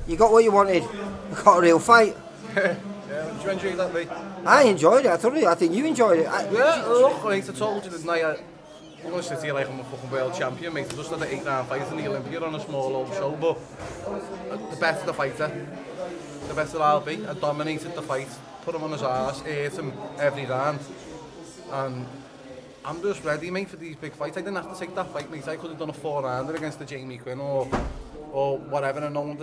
You got what you wanted. You got a real fight. Yeah, did you enjoy that, mate? I enjoyed it. I think you enjoyed it. Yeah, look, mate, I told you that night. I'm going to sit here like I'm a fucking world champion, mate. I just had an 8-round fight in the Olympia on a small old show, but the better the fighter, the better I'll be. I dominated the fight, put him on his arse, ate him every round, and I'm just ready, mate, for these big fights. I didn't have to take that fight, mate. I could have done a 4-rounder against the Jamie Quinn or whatever, and no one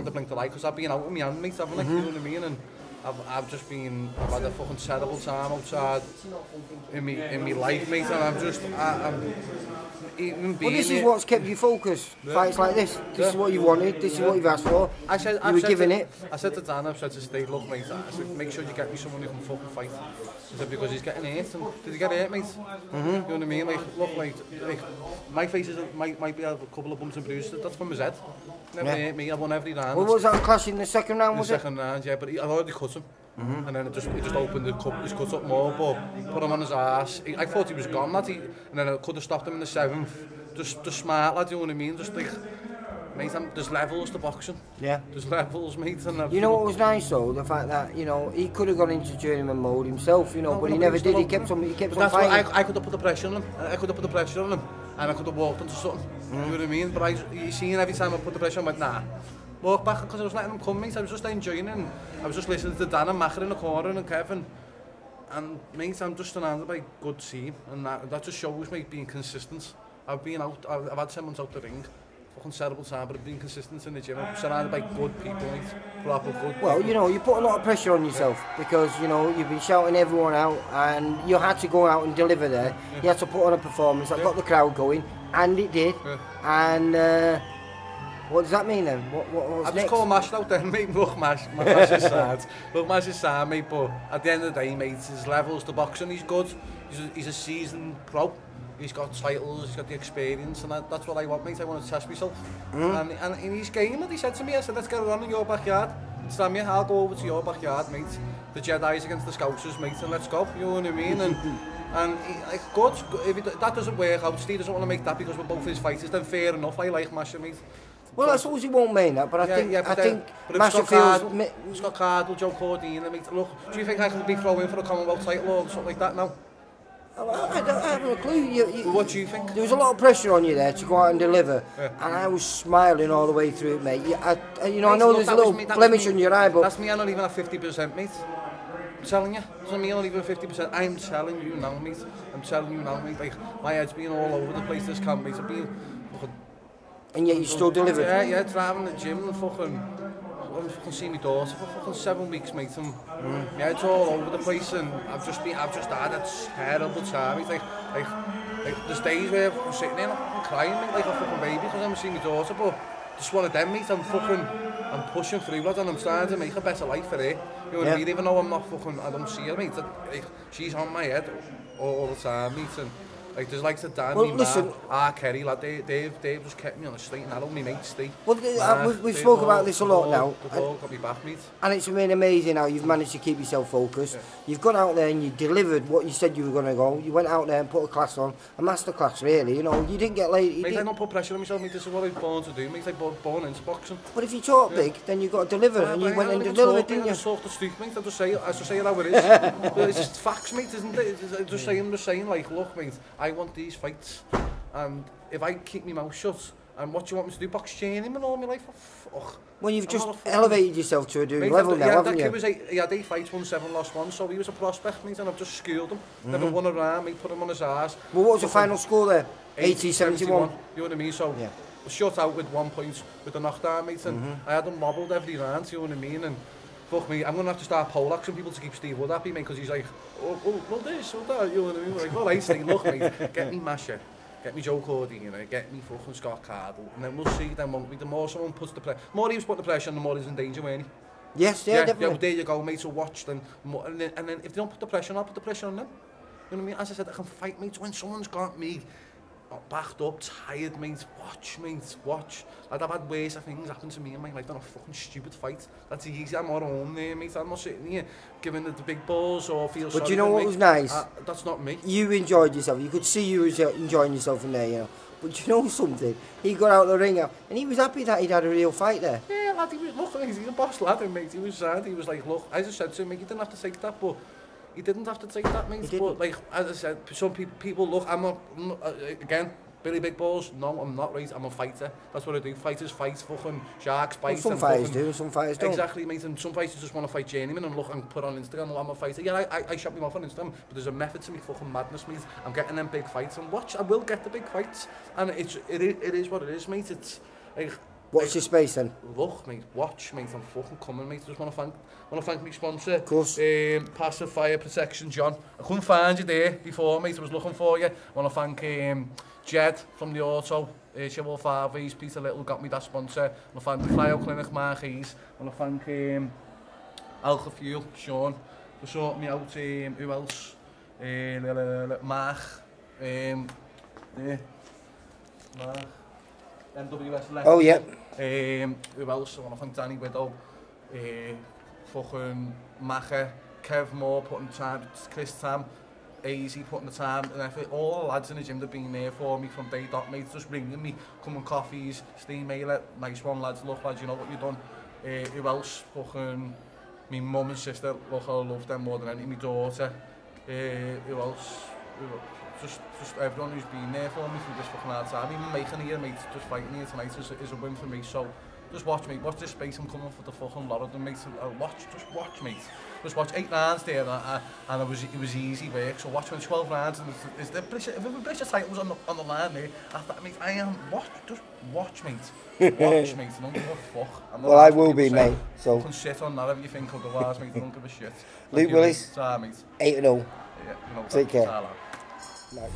to blink the light, because I've been out with my hand, mate, haven't I? You know what I mean? And I've had a fucking terrible time outside in my life, mate, and I'm even being. Well, this is what's kept you focused. Yeah. Fights like this. This is what you wanted. This is what you've asked for. You were giving it. I said to Dan, I've said to Steve, look, mate, I said, make sure you get me someone who can fucking fight. I said, because he's getting hurt. And did he get hurt, mate? You know what I mean? Like, look, like my face might be a couple of bumps and bruises. That's from his head. Never hurt me. I won every round. Well, was that a clash in the second round? Was it? The second round, yeah. But I already cut him. And then he just opened his cut up more, but put him on his ass. I thought he was gone, lad. And then I could have stopped him in the 7th. Just smart, lad, you know what I mean? Just like, mate, there's levels to boxing. Yeah. There's levels, mate. And you know what was nice though? The fact that, you know, he could have gone into journeyman mode himself, you know, but he never did. He kept on fighting. I could have put the pressure on him. And I could have walked into something. You know what I mean? But you seen every time I put the pressure on, I went, nah. Walk back, because I was letting them come, mate. I was just enjoying it, and I was just listening to Dan and Macher in the corner and Kevin. And mate, I'm just surrounded by a good team, and that just shows me being consistent. I've had 10 months out the ring, fucking terrible time, but I've been consistent in the gym. I'm surrounded by good people, mate. Proper good people. Well, you know, you put a lot of pressure on yourself, because, you know, you've been shouting everyone out, and you had to go out and deliver there. Yeah. You had to put on a performance that got the crowd going, and it did. Yeah. And what does that mean then? What's I just call Mash out then, mate. Look, Mash is sad. Look, Mash is sad, mate, but at the end of the day, mate, his levels to boxing, he's good. He's a seasoned pro. He's got titles, he's got the experience, and that's what I want, mate. I want to test myself. And in his game, he said to me, I said, let's get it on in your backyard. Sam, yeah, I'll go over to your backyard, mate. The Jedi's against the Scousers, mate, and let's go. You know what I mean? And like, good. If that doesn't work out, Steve doesn't want to make that because we're both his fighters, then fair enough. I like Masha, mate. Well, I suppose he won't mean that, but I think Masha feels... Scott Cardle, Joe Cordina, mate. Look, do you think I could be thrown in for a Commonwealth title or something like that now? I haven't a clue. What do you think? There was a lot of pressure on you there to go out and deliver, and I was smiling all the way through it, mate. I know there's a little blemish on your eye, but... That's me, I'm not even at 50%, mate. I'm telling you, it's me, I'm not even 50%. I'm telling you now, mate. Like, my head's been all over the place this camp, mate. I've been... And yet you still delivered? Yeah, driving the gym and fucking see my daughter for fucking 7 weeks, mate. And yeah, it's all over the place, and I've just had a terrible time. It's like there's days where I'm sitting there and I'm crying, mate, like a fucking baby, because I'm seeing my daughter, but just one of them, mate. I'm pushing through, lad, and I'm starting to make a better life for her. You know what I mean? Even though I'm not fucking, I don't see her, mate. She's on my head all the time, mate. And like, there's like the Dan, well, listen, Kerry, like they've just kept me on the straight and narrow, me mate, Steve. Well, we've spoken about this a lot now. They've all got me back, mate. And it's been amazing how you've managed to keep yourself focused. Yeah. You've gone out there and you delivered what you said you were going to go. You went out there and put a class on, a master class, really. You know, you didn't get late. Mate, I don't put pressure on myself, mate. This is what I was born to do, mate. I was born into boxing. But if you talk big, then you've got to deliver, and you went and delivered, didn't you? I just talk the street, mate. I just say it how it is. It's just facts, mate, isn't it? I'm just saying, like, look, mate, I want these fights. And if I keep my mouth shut, and what do you want me to do, box journeyman all my life? Oh, fuck. Well, you've just elevated yourself to a new level now, haven't you? He had 8 fights, won 7, lost 1, so he was a prospect, mate, and I've just schooled him. Never won a round, mate, put him on his ass. Well, what was the final score there? 80-71? You know what I mean? So, shut out with 1 point with the knockdown, mate, and I had him wobbled every round, you know what I mean? And fuck me, I'm going to have to start poleaxing people to keep Steve Wood happy, mate, because he's like, well this, well that, you know what I mean? Like, well, I say, look, mate, get me Masha. Get me Joe Cordina, get me fucking Scott Cardle, and then we'll see, then won't we? The more someone puts the pressure, more he was putting the pressure on, the more he's in danger, weren't he? Yes, definitely. Yeah, well, there you go, mate, so watch them, and then if they don't put the pressure on, I'll put the pressure on them. You know what I mean? As I said, I can fight, mate, when someone's got me backed up, tired, mate, watch. I've had worse things happen to me in my life than a fucking stupid fight. That's easy, I'm not on there, mate, I'm not sitting here giving the big balls or feel sorry. But you know what was nice? That's not me. You enjoyed yourself, you could see you was enjoying yourself in there, you know. But do you know something? He got out of the ring and he was happy that he'd had a real fight there. Yeah, lad, he was, look, he's a boss lad, mate. He was sad. He was like, look, I just said to him, mate, you didn't have to take that, but he didn't have to take that, mate. But like, as I said, some people look, I'm not again, Billy Big Balls, no, I'm not, right, I'm a fighter. That's what I do. Fighters fight, fucking sharks bite. Well, some fighters do, some fighters don't. Exactly, mate, and some fighters just want to fight journeyman and look and put on Instagram, I'm a fighter. Yeah, I shot me off on Instagram, but there's a method to me fucking madness, mate. I'm getting them big fights, and watch, I will get the big fights, and it is what it is, mate. It's like, what's your space then? Look, mate, watch, mate, I'm fucking coming, mate. I just want to thank my sponsor, of course. Passive Fire Protection, John. I couldn't find you there before, mate. I was looking for you. I want to thank Jed from the Auto, Chevrolet Farvies, Peter Little got me that sponsor. I want to thank the Cryo Clinic, Mark Hayes. I want to thank Alka Fuel, Sean, for sorting me out. Who else? Mark. Mark. MWS Electric. Oh, yeah. Who else? I want to thank Danny Widow. Fucking Macher, Kev Moore putting the time, Chris Tam, Easy putting the time and effort. All the lads in the gym have been there for me from day dot, mate, just ringing me, coming coffees, Steve Mailer, nice one lads, look lads, you know what you've done. Who else? Fucking my mum and sister, look, I love them more than anything, my daughter. Who else? Just everyone who's been there for me through this fucking hard time. Even making here, mate, just fighting here tonight is a win for me. So just watch, mate. Watch this space. I'm coming for the fucking lot of them, mate. Just watch, mate. Just watch 8 rounds there, and it was easy work. So watch when 12 rounds, and if the British title was on the line there, after that, mate, I am just watch, mate. Watch, mate. I don't give a fuck. Well, I will be, mate. So you can shit on that if you think otherwise, mate. I don't give a shit. Luke Willis, 8-0. Yeah, you know, take care. No.